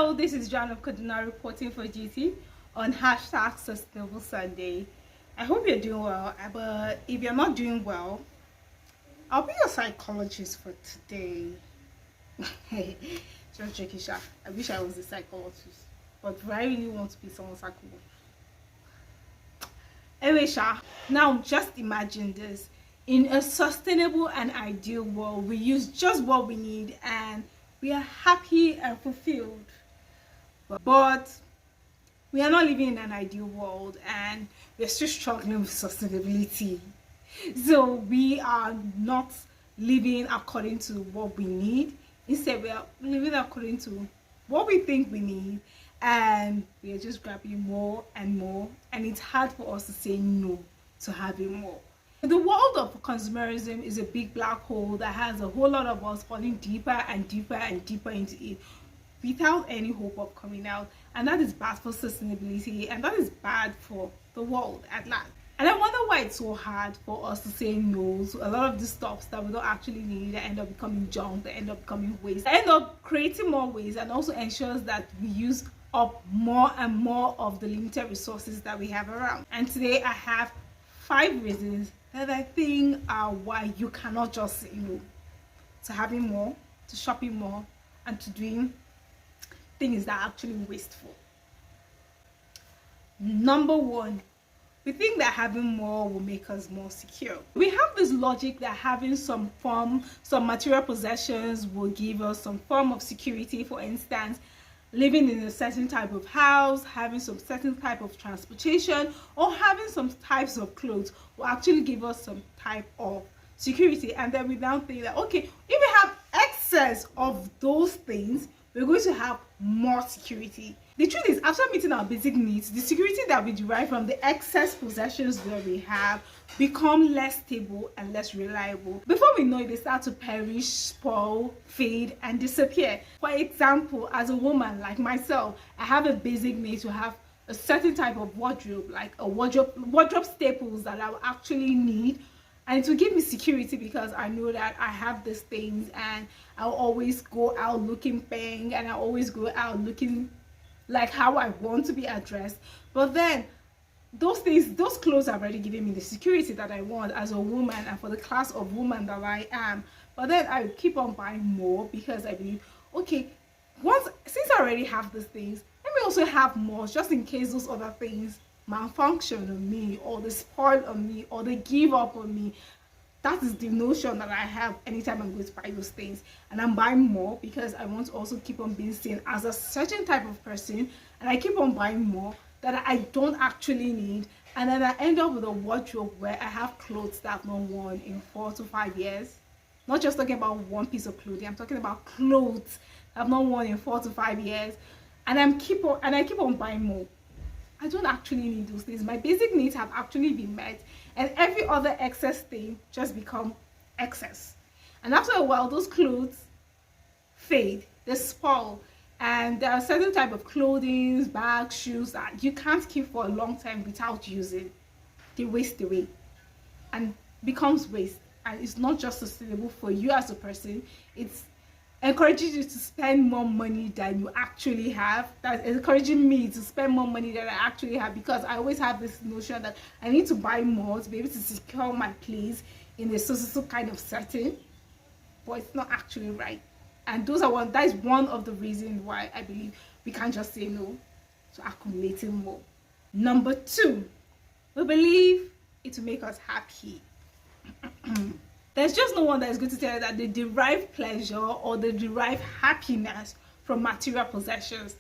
Hello, this is John of Kaduna reporting for duty on hashtag Sustainable Sunday. I hope you're doing well, but if you're not doing well, I'll be your psychologist for today. Just joking, Sha. I wish I was a psychologist, but do I really want to be someone's psychologist? Anyway, Sha, now just imagine this. In a sustainable and ideal world, we use just what we need and we are happy and fulfilled. But we are not living in an ideal world and we're still struggling with sustainability. So we are not living according to what we need. Instead, we are living according to what we think we need, and we are just grabbing more and more, and it's hard for us to say no to having more. The world of consumerism is a big black hole that has a whole lot of us falling deeper and deeper and deeper into it without any hope of coming out, and that is bad for sustainability and that is bad for the world at large. And I wonder why it's so hard for us to say no to a lot of the stuffs that we don't actually need, that end up becoming junk, that end up becoming waste, that end up creating more waste, and also ensures that we use up more and more of the limited resources that we have around. And today I have 5 reasons that I think are why you cannot just say no to having more, to shopping more, and to doing things that are actually wasteful. Number 1, we think that having more will make us more secure. We have this logic that having some material possessions will give us some form of security. For instance, living in a certain type of house, having some certain type of transportation, or having some types of clothes will actually give us some type of security. And then we now think that, okay, if we have excess of those things, we're going to have more security. The truth is, after meeting our basic needs, the security that we derive from the excess possessions that we have become less stable and less reliable. Before we know it, they start to perish, spoil, fade, and disappear. For example, as a woman like myself, I have a basic need to have a certain type of wardrobe, like a wardrobe staples that I will actually need. And it will give me security because I know that I have these things and I'll always go out looking bang, and I'll always go out looking like how I want to be addressed. But then those clothes are already giving me the security that I want as a woman and for the class of woman that I am. But then I keep on buying more because I believe, okay, since I already have these things, let me also have more just in case those other things malfunction on me, or they spoil on me, or they give up on me. That is the notion that I have anytime I'm going to buy those things. And I'm buying more because I want to also keep on being seen as a certain type of person, and I keep on buying more that I don't actually need. And then I end up with a wardrobe where I have clothes that I've not worn in 4 to 5 years. Not just talking about one piece of clothing, I'm talking about clothes that I've not worn in 4 to 5 years. And I keep on buying more. I don't actually need those things. My basic needs have actually been met, and every other excess thing just become excess. And after a while, those clothes fade, they spoil, and there are certain type of clothing, bags, shoes that you can't keep for a long time without using. They waste away and becomes waste. And it's not just sustainable for you as a person, it's encouraging you to spend more money than you actually have. That's encouraging me to spend more money than I actually have, because I always have this notion that I need to buy more to be able to secure my place in a so kind of setting, but it's not actually right. And that is one of the reasons why I believe we can't just say no to accumulating more. Number 2, we believe it will make us happy. There's just no one that is going to tell you that they derive pleasure or they derive happiness from material possessions.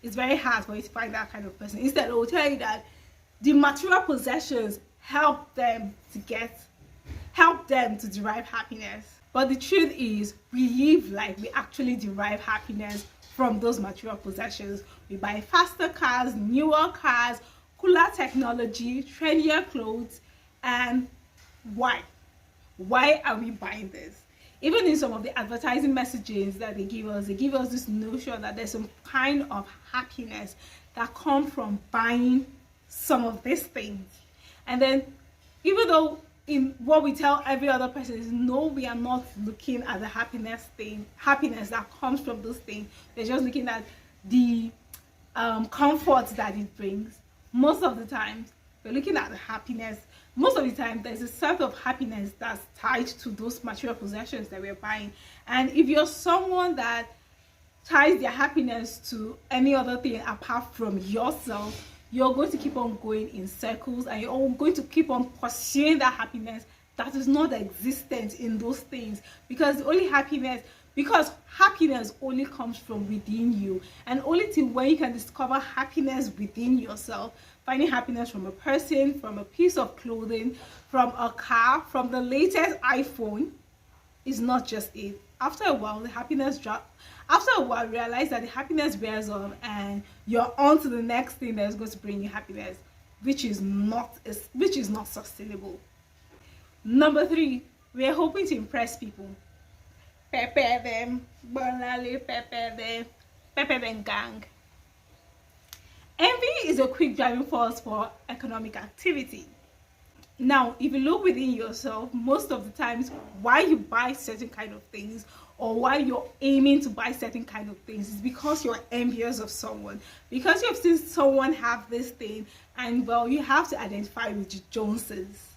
It's very hard for you to find that kind of person. Instead, they will tell you that the material possessions help them to derive happiness. But the truth is, we live like we actually derive happiness from those material possessions. We buy faster cars, newer cars, cooler technology, trendier clothes. And why? Why are we buying this? Even in some of the advertising messages that they give us this notion that there's some kind of happiness that comes from buying some of these things. And then, even though in what we tell every other person is, no, we are not looking at the happiness that comes from those things. They're just looking at the comfort that it brings. Most of the times we're looking at the happiness. Most of the time there's a set of happiness that's tied to those material possessions that we're buying. And if you're someone that ties their happiness to any other thing apart from yourself, you're going to keep on going in circles, and you're going to keep on pursuing that happiness that is not existent in those things, because happiness only comes from within you. And only till when you can discover happiness within yourself, finding happiness from a person, from a piece of clothing, from a car, from the latest iPhone, is not just it. After a while, the happiness drops. After a while, realize that the happiness wears off, and you're on to the next thing that is going to bring you happiness, which is not sustainable. Number 3, we are hoping to impress people. Pepper them, banale, pepper them gang. Envy is a quick driving force for economic activity. Now, if you look within yourself, most of the times why you buy certain kind of things, or why you're aiming to buy certain kind of things, is because you're envious of someone, because you've seen someone have this thing, and well, you have to identify with the Joneses.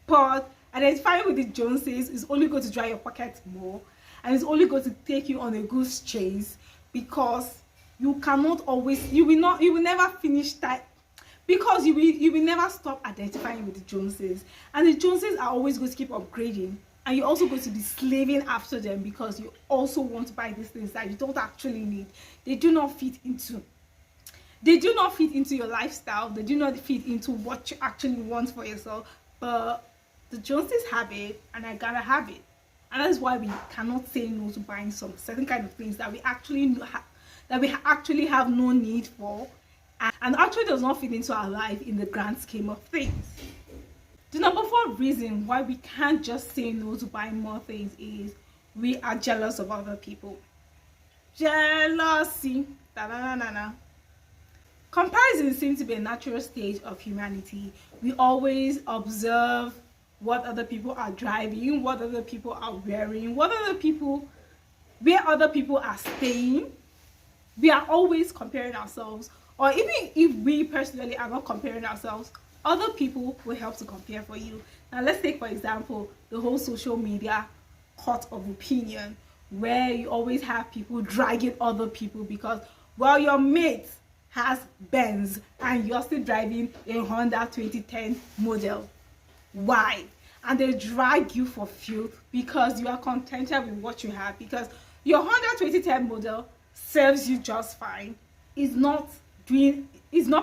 But identifying with the Joneses is only going to dry your pocket more, and it's only going to take you on a goose chase, because you will never finish that, because you will never stop identifying with the Joneses, and the Joneses are always going to keep upgrading, and you're also going to be slaving after them, because you also want to buy these things that you don't actually need. They do not fit into your lifestyle. They do not fit into what you actually want for yourself. But the Joneses have it, and I gotta have it. And that's why we cannot say no to buying some certain kind of things that we actually have no need for, and actually does not fit into our life in the grand scheme of things. The number 4 reason why we can't just say no to buying more things is we are jealous of other people. Jealousy. Comparison seems to be a natural stage of humanity. We always observe what other people are driving, what other people are wearing, where other people are staying. We are always comparing ourselves, or even if we personally are not comparing ourselves, other people will help to compare for you. Now let's take for example the whole social media court of opinion, where you always have people dragging other people because, well, your mate has Benz and you're still driving a Honda 2010 model. Why? And they drag you for filth because you are contented with what you have, because your Honda 2010 model serves you just fine. It's not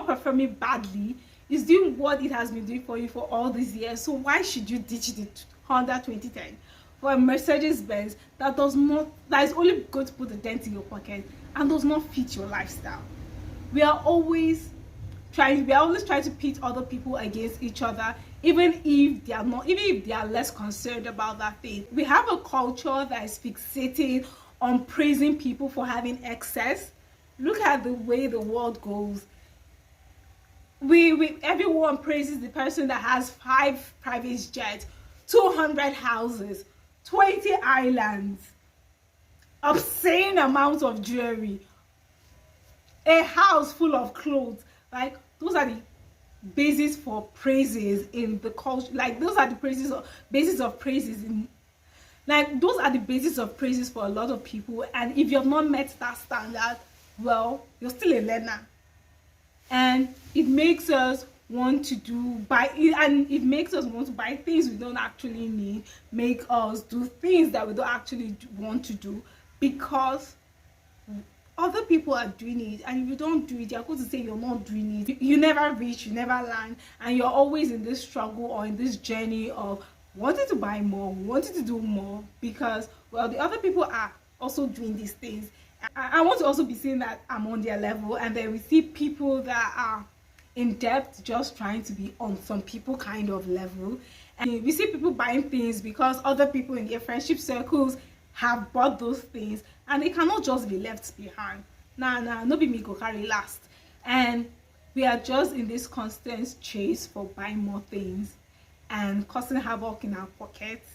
performing badly. It's doing what it has been doing for you for all these years. So why should you ditch the Honda 2010 for a Mercedes Benz that is only going to put a dent in your pocket and does not fit your lifestyle? We are always trying to pit other people against each other, even if they are less concerned about that thing. We have a culture that is fixating on praising people for having excess. Look at the way the world goes. Everyone praises the person that has 5 private jets, 200 houses, 20 islands, obscene amounts of jewelry, a house full of clothes. Like, those are the basis for praises in the culture. Like, those are the basis of praises for a lot of people. And if you have not met that standard, well, you're still a learner. And it makes us want to buy things we don't actually need, make us do things that we don't actually want to do because other people are doing it. And if you don't do it, they're going to say you're not doing it. You never reach, you never learn, and you're always in this struggle or in this journey of wanting to buy more, wanting to do more, because, well, the other people are also doing these things. I want to also be seeing that I'm on their level, and then we see people that are in depth just trying to be on some people kind of level, and we see people buying things because other people in their friendship circles have bought those things, and they cannot just be left behind. No be me go carry last. And we are just in this constant chase for buying more things and causing havoc in our pockets.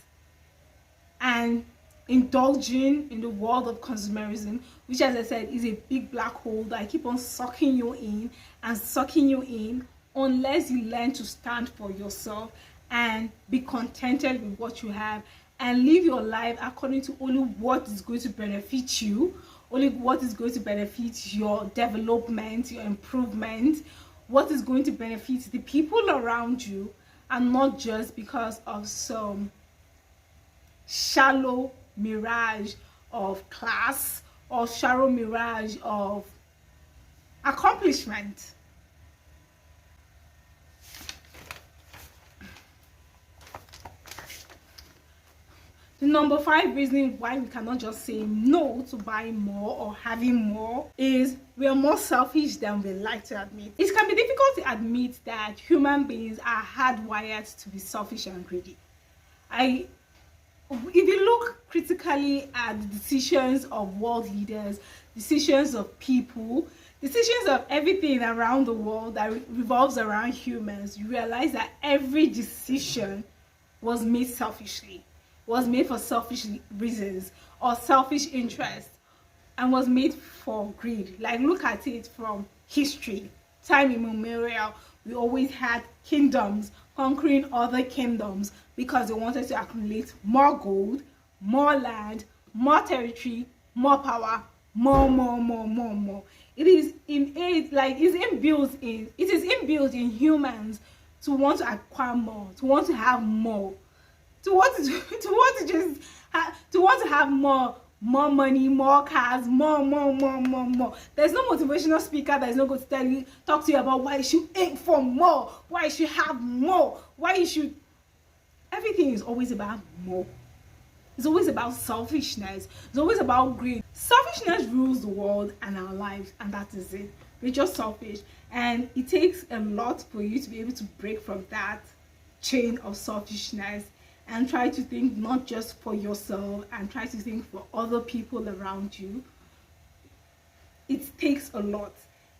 And indulging in the world of consumerism, which, as I said, is a big black hole that keep on sucking you in and sucking you in, unless you learn to stand for yourself and be contented with what you have and live your life according to only what is going to benefit you, only what is going to benefit your development, your improvement, what is going to benefit the people around you, and not just because of some shallow mirage of class or shallow mirage of accomplishment. The number 5 reason why we cannot just say no to buying more or having more is we are more selfish than we like to admit. It can be difficult to admit that human beings are hardwired to be selfish and greedy. If you look critically at the decisions of world leaders, decisions of people, decisions of everything around the world that revolves around humans, you realize that every decision was made selfishly, was made for selfish reasons or selfish interests, and was made for greed. Like, look at it from history, time immemorial. We always had kingdoms conquering other kingdoms because they wanted to accumulate more gold, more land, more territory, more power, more. It is inbuilt in humans to want to acquire more, to want to have more, to want to have more money, more cars, more. There's no motivational speaker that is not going to talk to you about why you should aim for more, why you should have more, why you should. Everything is always about more. It's always about selfishness. It's always about greed. Selfishness rules the world and our lives, and that is it. We're just selfish, and it takes a lot for you to be able to break from that chain of selfishness and try to think not just for yourself and try to think for other people around you. It takes a lot,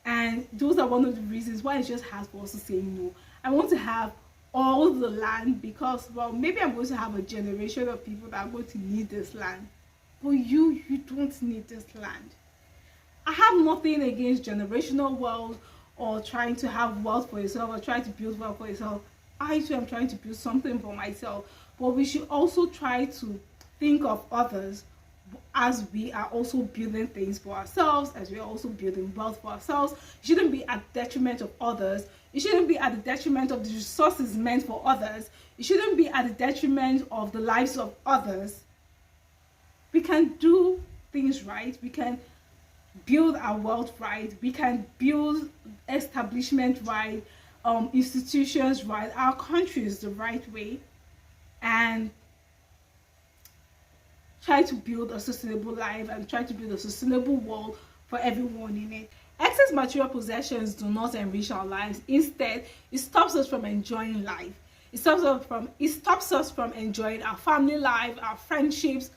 and those are one of the reasons why it's just hard for us to say no. I want to have all the land because, well, maybe I'm going to have a generation of people that are going to need this land, but you don't need this land. I have nothing against generational wealth or trying to have wealth for yourself or trying to build wealth for yourself. I too am trying to build something for myself, but we should also try to think of others as we are also building things for ourselves, as we are also building wealth for ourselves. It shouldn't be at the detriment of others. It shouldn't be at the detriment of the resources meant for others. It shouldn't be at the detriment of the lives of others. We can do things right. We can build our wealth right. We can build establishment right, institutions right, our countries the right way, and try to build a sustainable life and try to build a sustainable world for everyone in it. Excess material possessions do not enrich our lives. Instead, it stops us from enjoying life. It stops us from enjoying our family life, our friendships,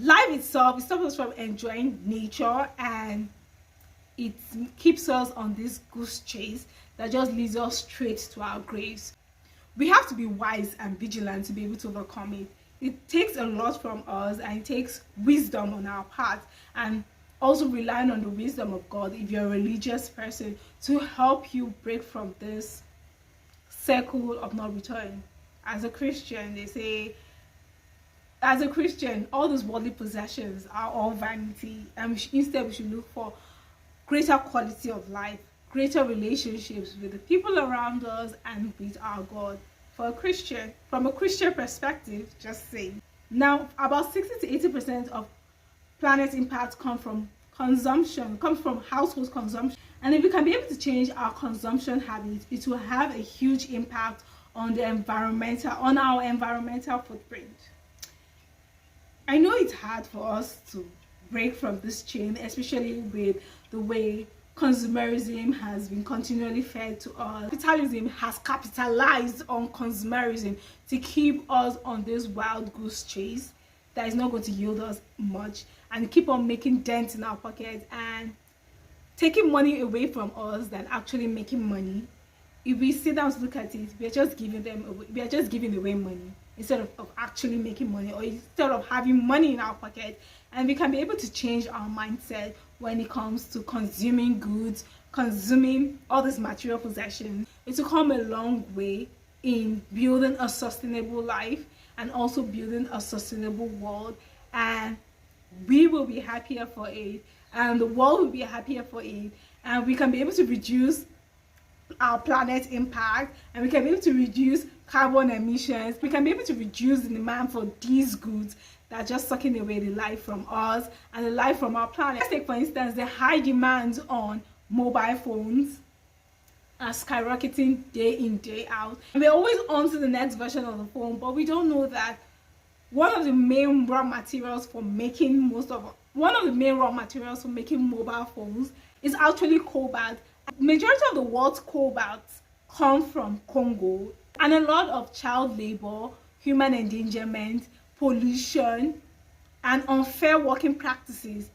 life itself. It stops us from enjoying nature, and it keeps us on this goose chase that just leads us straight to our graves. We have to be wise and vigilant to be able to overcome it. It takes a lot from us, and it takes wisdom on our part, and also relying on the wisdom of God if you're a religious person to help you break from this circle of not return. As a Christian, they say, as a Christian, all those worldly possessions are all vanity, and instead we should look for greater quality of life, greater relationships with the people around us and with our God. For a Christian, from a Christian perspective, just saying. Now, about 60 to 80% of planet impact comes from household consumption. And if we can be able to change our consumption habits, it will have a huge impact on our environmental footprint. I know it's hard for us to break from this chain, especially with the way consumerism has been continually fed to us. Capitalism has capitalized on consumerism to keep us on this wild goose chase that is not going to yield us much, and keep on making dents in our pockets and taking money away from us than actually making money. If we sit down to look at it, we are just giving away money. instead of actually making money, or instead of having money in our pocket. And we can be able to change our mindset when it comes to consuming goods, consuming all these material possessions. It will come a long way in building a sustainable life and also building a sustainable world, and we will be happier for it, and the world will be happier for it, and we can be able to reduce our planet impact, and we can be able to reduce carbon emissions. We can be able to reduce the demand for these goods that are just sucking away the life from us and the life from our planet. Let's take, for instance, the high demands on mobile phones are skyrocketing day in, day out. And we're always on to the next version of the phone, but we don't know that one of the main raw materials for making mobile phones is actually cobalt. Majority of the world's cobalt come from Congo, and a lot of child labor, human endangerment, pollution, and unfair working practices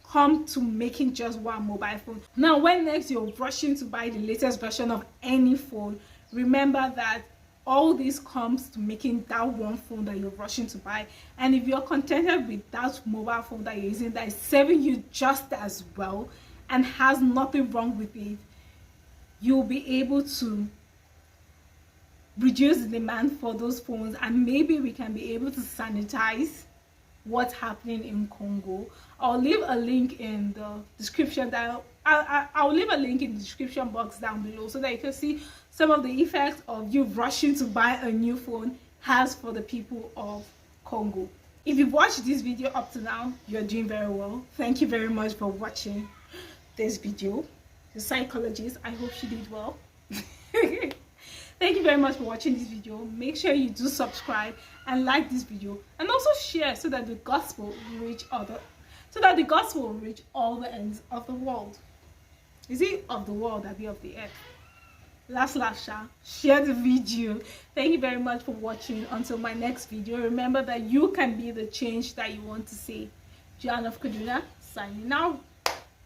come to making just one mobile phone. Now, when next you're rushing to buy the latest version of any phone, remember that all this comes to making that one phone that you're rushing to buy. And if you're contented with that mobile phone that you're using that is serving you just as well and has nothing wrong with it, you'll be able to reduce the demand for those phones, and maybe we can be able to sanitize what's happening in Congo. I'll leave a link in the description I'll leave a link in the description box down below so that you can see some of the effects of you rushing to buy a new phone has for the people of Congo. If you've watched this video up to now, you're doing very well. Thank you very much for watching this video. The psychologist, I hope she did well. Thank you very much for watching this video. Make sure you do subscribe and like this video, and also share so that the gospel will reach all the ends of the world. Is it of the world that be of the earth? Last share the video. Thank you very much for watching. Until my next video, remember that you can be the change that you want to see. Joanne of Kaduna signing out.